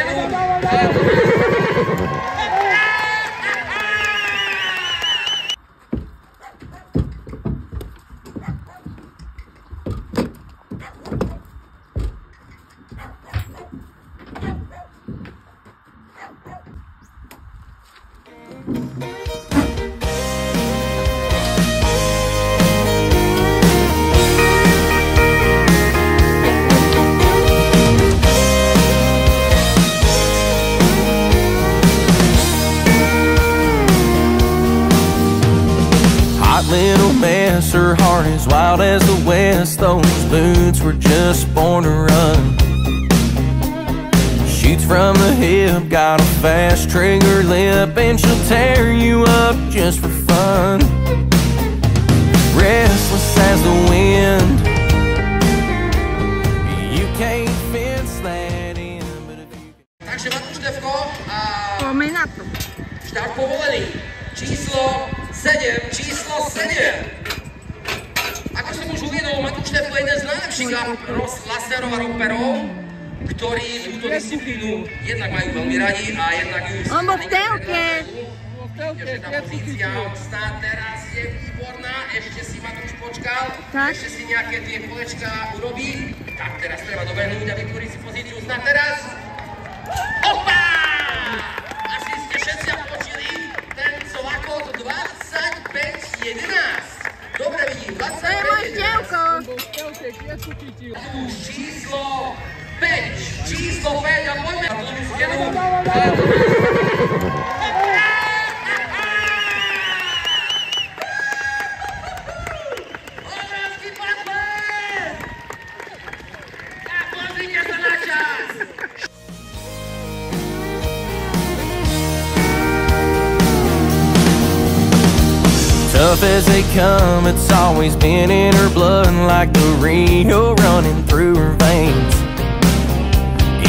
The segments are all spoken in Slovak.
ženu. Little mess, her heart is wild as the west. Those boots were just born to run. Shoots from the hip, got a fast trigger lip, and she'll tear you up just for fun. Restless as the wind, you can't fence that in, but if you can... Takže Matúš Štefko a štart povolený. Číslo 7. Ako som už uviedol, Matúš Štefko je jeden z najlepších laserov a romperov, ktorí túto disciplínu jednak majú veľmi radi a jednak ju... On bol v telke. Takže tá pozícia obstáť teraz je výborná, ešte si Matúš počkal, ešte si nejaké tie kolečka urobí. Tak teraz treba dobehnúť a vytvoriť si pozíciu snad teraz. Opa! Asi ste všetci počuli ten Solakot 25-11. Dobre vidím, 25-11. To je môj števko. Číslo 5 a poďme na tú stenu. Obrovský patent! A pozrite sa na čas! Tough as they come, it's always been in her blood, like the Rio running through her veins.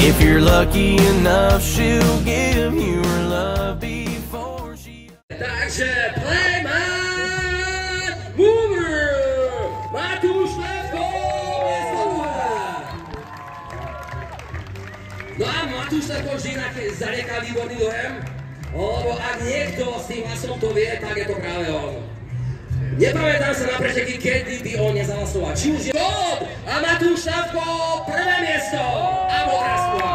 If you're lucky enough, she'll give you her love before she... Takže Playman Mover Matúš Štefko! No a Matúš Štefko vždy zanechá výborný dojem, lebo ak niekto s tým hlasom to vie, tak je to práve on. Nepamätám sa na preteky, kedy by on nezahlasoval. Či už je gól a Matúš Štefko prvé miesto a modrá skôra.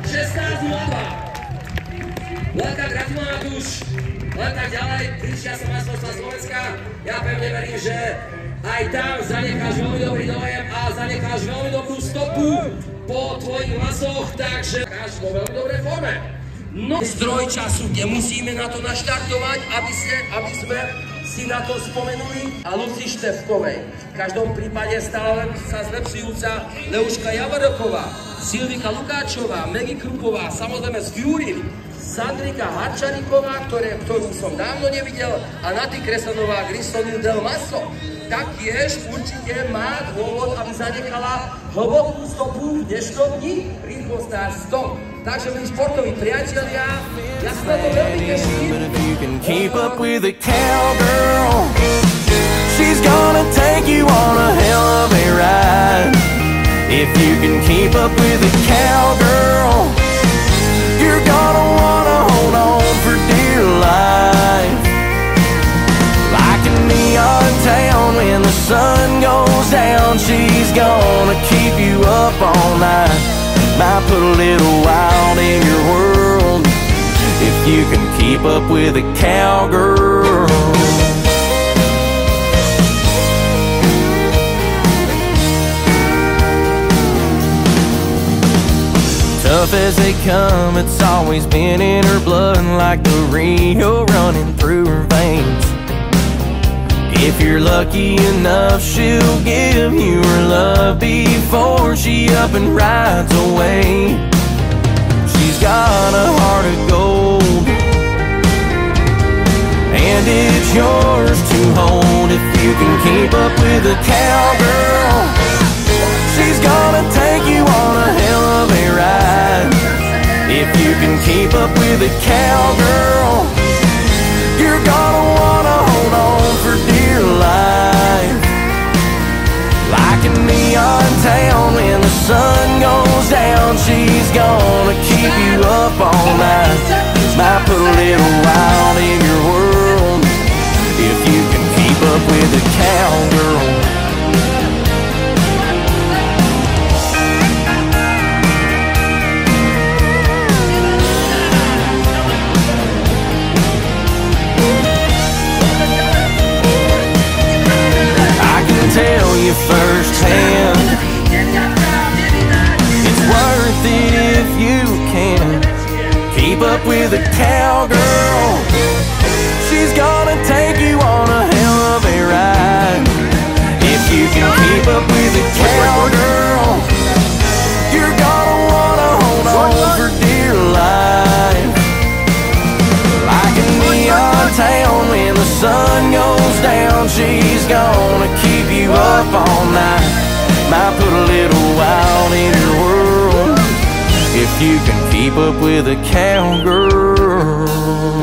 16:02. Veľká gratulá Matúš. Len tak ďalej, kričia sa majstrovstvá Slovenska. Ja pevne verím, že aj tam zanecháš veľmi dobrý dojem a zanecháš veľmi dobrú stopu po tvojich hlasoch, takže hráš vo veľmi dobrej forme. No, zdroj času, kde musíme na to naštartovať, aby sme si na to spomenuli a Luci Štefkovej. V každom prípade stále sa zlepšujúca Leuška Javodoková, Silvika Lukáčová, Megy Krupová, samozrejme z Fury, Sandrika Harčariková, ktorú som dávno nevidel, a Naty Kresanová, Grisonil Del Maso. Taktiež určite má dôvod, aby zanechala hlbokú stopu v dnešnom dni rýchlosárskom. Takže my športoví priatelia, ja sa na to veľmi teším. But if you can keep up with a cowgirl, she's gonna take you on a hell of a ride. If you can keep up with a cowgirl, you're gonna wanna hold on for dear life. Like a neon town when the sun goes down, she's gonna keep you up all night. Might put a little wild in your world if you can keep up with a cowgirl. Tough as they come, it's always been in her blood, like the Rio running through her veins. If you're lucky enough, she'll give you her love before she up and rides away. She's got a heart of gold, and it's yours to hold if you can keep up with a cowgirl. She's gonna take you on a hell of a ride. If you can keep up with a cowgirl, you're gonna wanna hold on for dear life. Like a neon town when the sun goes down, she's gonna up with a cowgirl, she's gonna take you on a hell of a ride. If you can keep up with a cowgirl, you're gonna wanna hold on for dear life. Like a neon town when the sun goes down, she's gonna keep you up all night. Might put a little wild in your world if you can keep up with a cowgirl.